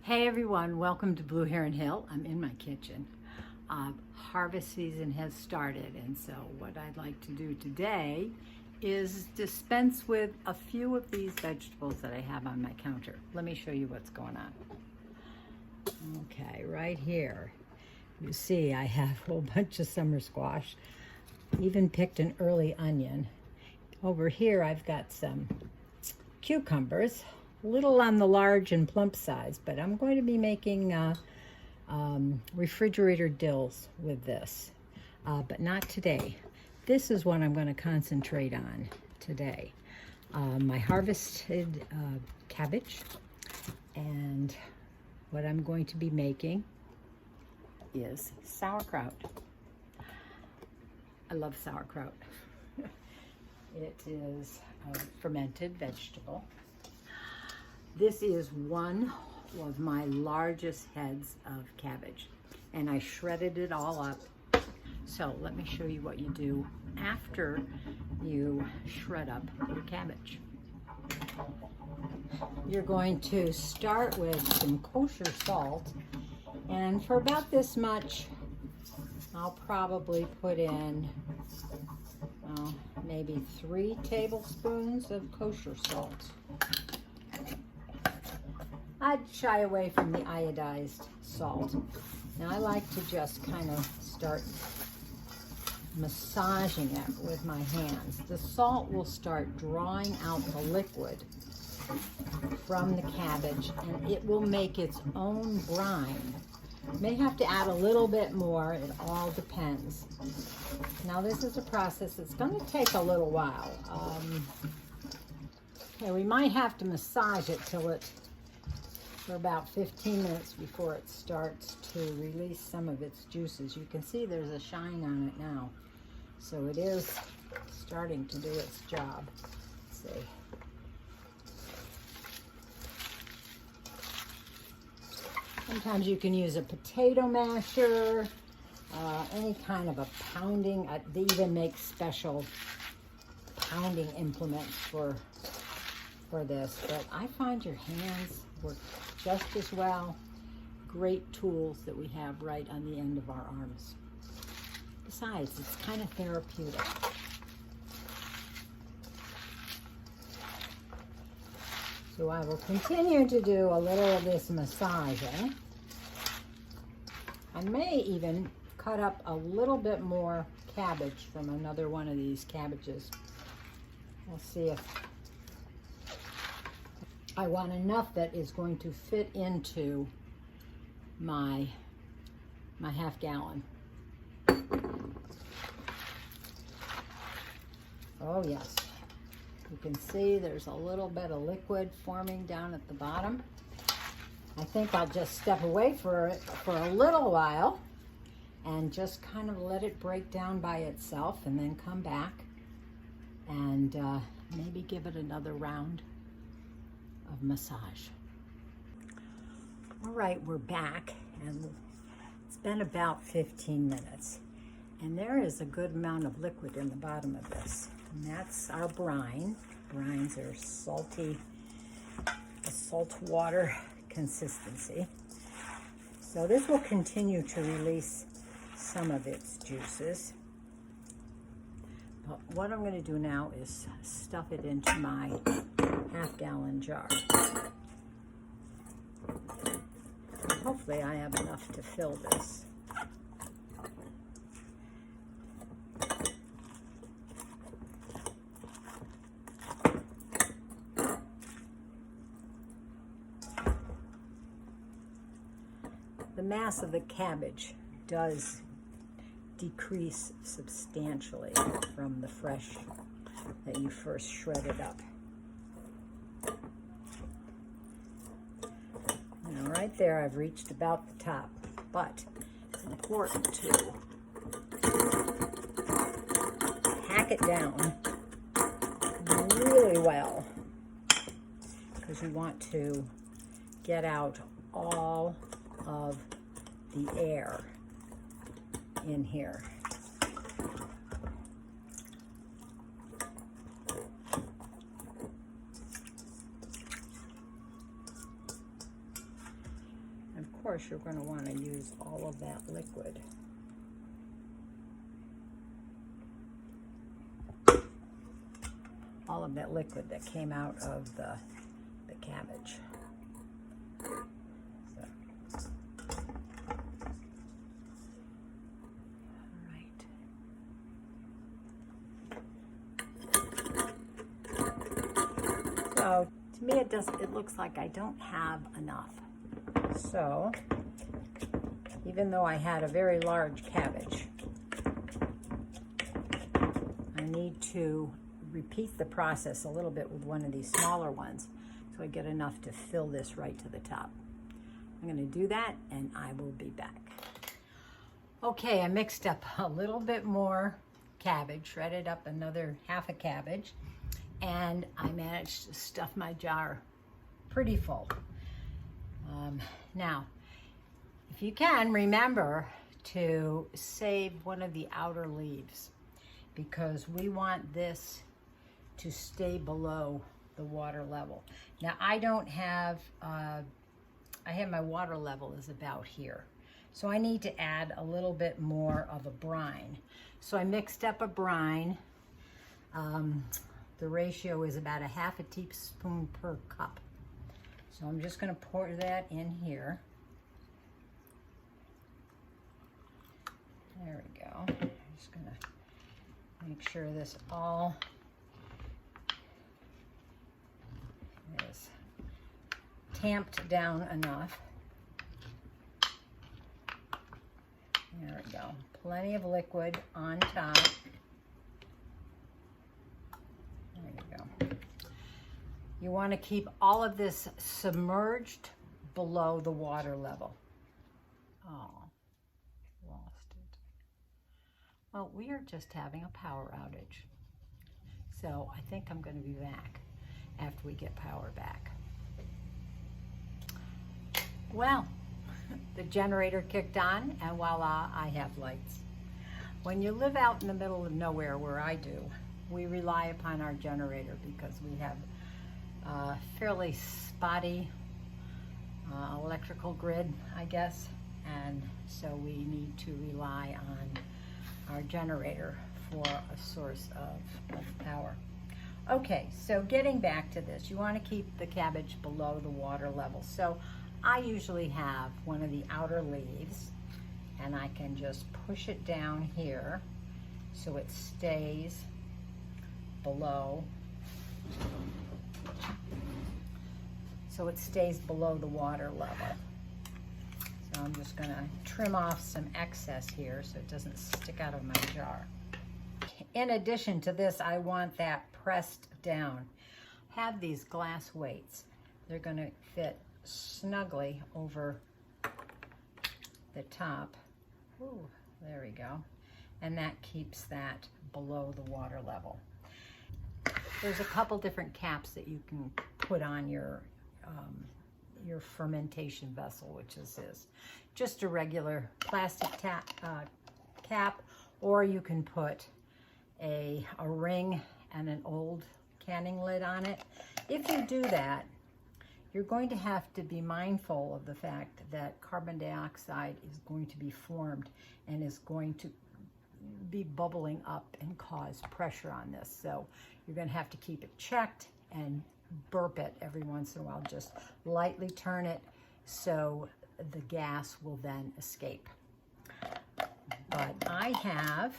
Hey everyone, welcome to Blue Heron Hill. I'm in my kitchen. Harvest season has started, and so what I'd like to do today is dispense with a few of these vegetables that I have on my counter. Let me show you what's going on. Okay, right here, you see I have a whole bunch of summer squash, even picked an early onion. Over here I've got some cucumbers, little on the large and plump size, but I'm going to be making refrigerator dills with this, but not today. This is what I'm going to concentrate on today. My harvested cabbage, and what I'm going to be making is sauerkraut. I love sauerkraut. It is a fermented vegetable. This is one of my largest heads of cabbage, and I shredded it all up. So let me show you what you do after you shred up your cabbage. You're going to start with some kosher salt, and for about this much, I'll probably put in maybe 3 tablespoons of kosher salt. I'd shy away from the iodized salt. Now I like to just kind of start massaging it with my hands. The salt will start drawing out the liquid from the cabbage, and it will make its own brine. You may have to add a little bit more, it all depends. Now this is a process that's going to take a little while. We might have to massage it for about 15 minutes before it starts to release some of its juices. You can see there's a shine on it now. So it is starting to do its job. Let's see. Sometimes you can use a potato masher, any kind of a pounding. They even make special pounding implements for this, but I find your hands work just as well. Great tools that we have right on the end of our arms. Besides, it's kind of therapeutic. So I will continue to do a little of this massaging. I may even cut up a little bit more cabbage from another one of these cabbages. We'll see if I want enough that is going to fit into my half gallon. Oh yes, you can see there's a little bit of liquid forming down at the bottom. I think I'll just step away for a little while and just kind of let it break down by itself, and then come back and maybe give it another round of massage. All right, we're back, and it's been about 15 minutes, and there is a good amount of liquid in the bottom of this, and that's our brine. Brines are salty, a salt water consistency. So this will continue to release some of its juices. But what I'm going to do now is stuff it into my half-gallon jar. Hopefully I have enough to fill this. The mass of the cabbage does decrease substantially from the fresh that you first shredded up. Now right there I've reached about the top, but it's important to hack it down really well, because you want to get out all of the air in here. course, you're going to want to use all of that liquid. All of that liquid that came out of the cabbage. So to me, it looks like I don't have enough. So even though I had a very large cabbage, I need to repeat the process a little bit with one of these smaller ones so I get enough to fill this right to the top. I'm going to do that and I will be back. Okay, I mixed up a little bit more cabbage, shredded up another half a cabbage, and I managed to stuff my jar pretty full. Now, if you can, remember to save one of the outer leaves because we want this to stay below the water level. Now, I have my water level is about here. So I need to add a little bit more of a brine. So I mixed up a brine. The ratio is about a half a teaspoon per cup. So I'm just going to pour that in here. There we go. I'm just going to make sure this all is tamped down enough. There we go. Plenty of liquid on top. There you go. You want to keep all of this submerged below the water level. Oh, lost it. Well, we are just having a power outage. So I think I'm going to be back after we get power back. Well, the generator kicked on and voila, I have lights. When you live out in the middle of nowhere where I do, we rely upon our generator because we have a fairly spotty electrical grid, I guess, and so we need to rely on our generator for a source of power. Okay, so getting back to this, you want to keep the cabbage below the water level. So I usually have one of the outer leaves and I can just push it down here so it stays below. So it stays below the water level. So I'm just gonna trim off some excess here so it doesn't stick out of my jar. In addition to this, I want that pressed down. Have these glass weights. They're gonna fit snugly over the top. Ooh, there we go. And that keeps that below the water level. There's a couple different caps that you can put on your fermentation vessel, which is this. Just a regular plastic cap, or you can put a ring and an old canning lid on it. If you do that, you're going to have to be mindful of the fact that carbon dioxide is going to be formed and is going to be bubbling up and cause pressure on this. So you're going to have to keep it checked and burp it every once in a while. Just lightly turn it so the gas will then escape. But I have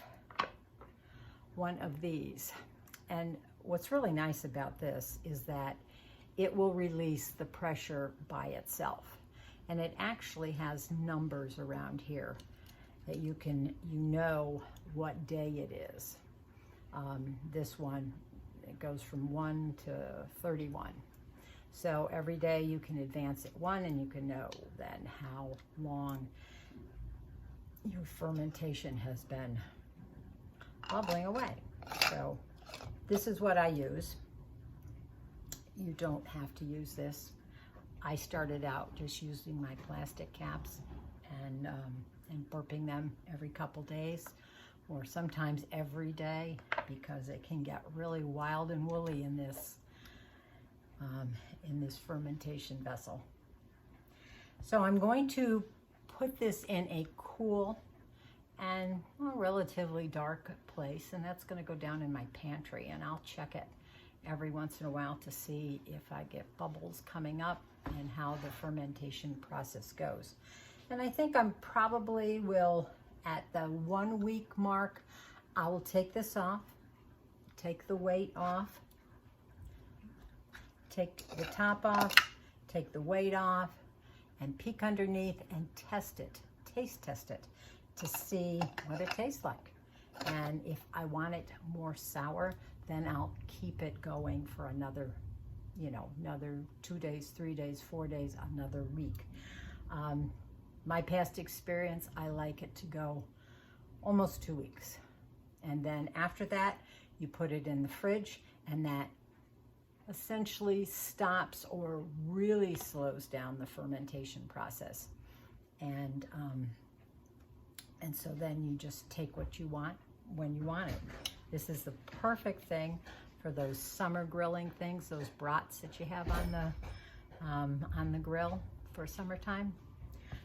one of these, and what's really nice about this is that it will release the pressure by itself. And it actually has numbers around here that you know what day it is. This one, it goes from 1 to 31. So every day you can advance it 1 and you can know then how long your fermentation has been bubbling away. So this is what I use. You don't have to use this. I started out just using my plastic caps and burping them every couple days, or sometimes every day, because it can get really wild and woolly in this fermentation vessel. So I'm going to put this in a cool and relatively dark place, and that's going to go down in my pantry, and I'll check it every once in a while to see if I get bubbles coming up and how the fermentation process goes. And I think I'm probably will, at the 1 week mark, I will take this off, take the weight off, take the top off, take the weight off, and peek underneath and test it, taste test it, to see what it tastes like. And if I want it more sour, then I'll keep it going for another, another 2 days, 3 days, 4 days, another week. My past experience, I like it to go almost 2 weeks. And then after that, you put it in the fridge, and that essentially stops or really slows down the fermentation process. And so then you just take what you want when you want it. This is the perfect thing for those summer grilling things, those brats that you have on the grill for summertime.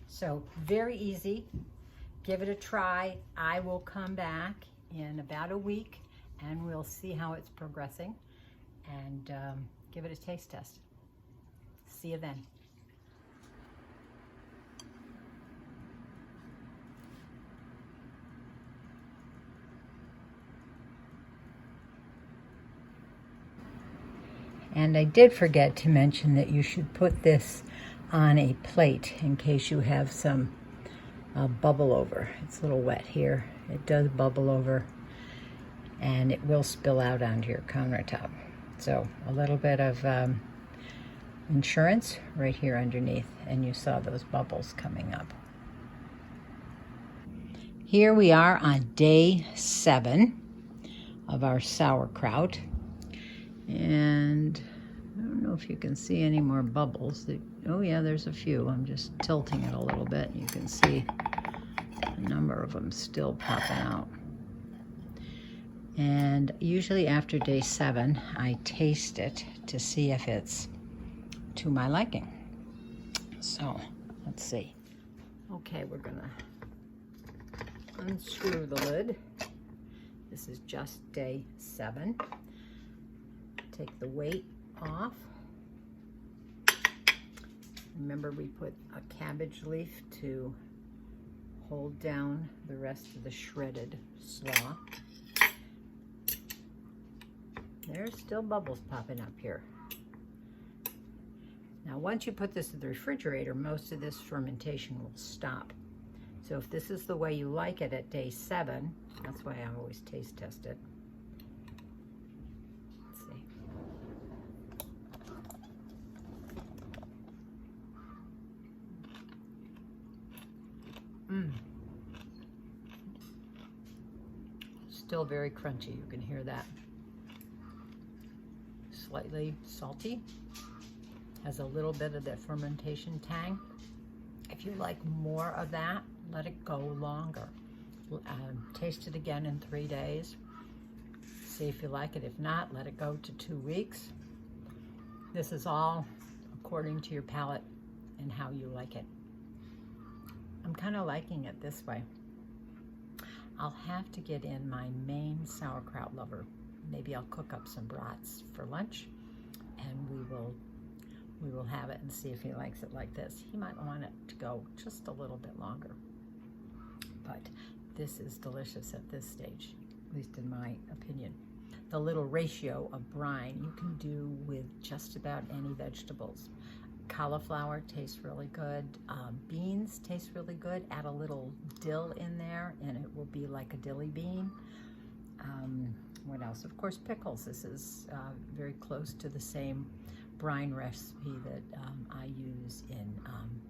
So very easy. Give it a try. I will come back in about a week and we'll see how it's progressing, and give it a taste test. See you then. And I did forget to mention that you should put this on a plate in case you have some bubble over. It's a little wet here. It does bubble over, and it will spill out onto your countertop. So a little bit of insurance right here underneath, and you saw those bubbles coming up. Here we are on day 7 of our sauerkraut. And I don't know if you can see any more bubbles. Oh yeah, there's a few. I'm just tilting it a little bit. You can see a number of them still popping out. And usually after day 7, I taste it to see if it's to my liking. So let's see. Okay, we're gonna unscrew the lid. This is just day 7. Take the weight off. Remember, we put a cabbage leaf to hold down the rest of the shredded slaw. There's still bubbles popping up here. Now, once you put this in the refrigerator, most of this fermentation will stop. So if this is the way you like it at day 7, that's why I always taste test it. Still very crunchy, you can hear that. Slightly salty, has a little bit of that fermentation tang. If you like more of that, let it go longer. Taste it again in 3 days. See if you like it. If not, let it go to 2 weeks. This is all according to your palate and how you like it. I'm kind of liking it this way. I'll have to get in my main sauerkraut lover. Maybe I'll cook up some brats for lunch, and we will have it and see if he likes it like this. He might want it to go just a little bit longer, but this is delicious at this stage, at least in my opinion. The little ratio of brine you can do with just about any vegetables. Cauliflower tastes really good. Beans taste really good. Add a little dill in there and it will be like a dilly bean. What else? Of course, pickles. This is very close to the same brine recipe that I use in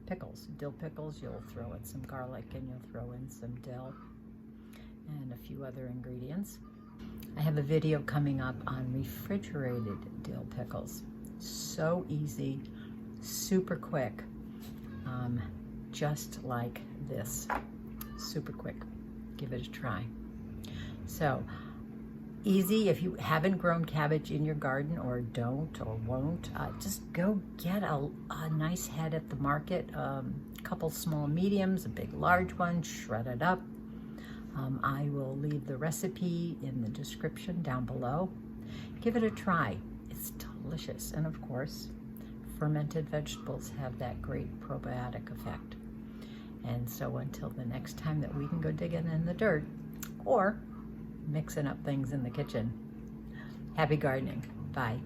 pickles. Dill pickles, you'll throw in some garlic and you'll throw in some dill and a few other ingredients. I have a video coming up on refrigerated dill pickles. So easy, super quick, just like this. Super quick. Give it a try. So easy. If you haven't grown cabbage in your garden or don't or won't, just go get a nice head at the market, a couple small mediums, a big large one, shred it up. I will leave the recipe in the description down below. Give it a try. It's delicious. And of course, fermented vegetables have that great probiotic effect. And so until the next time that we can go digging in the dirt or mixing up things in the kitchen, happy gardening. Bye.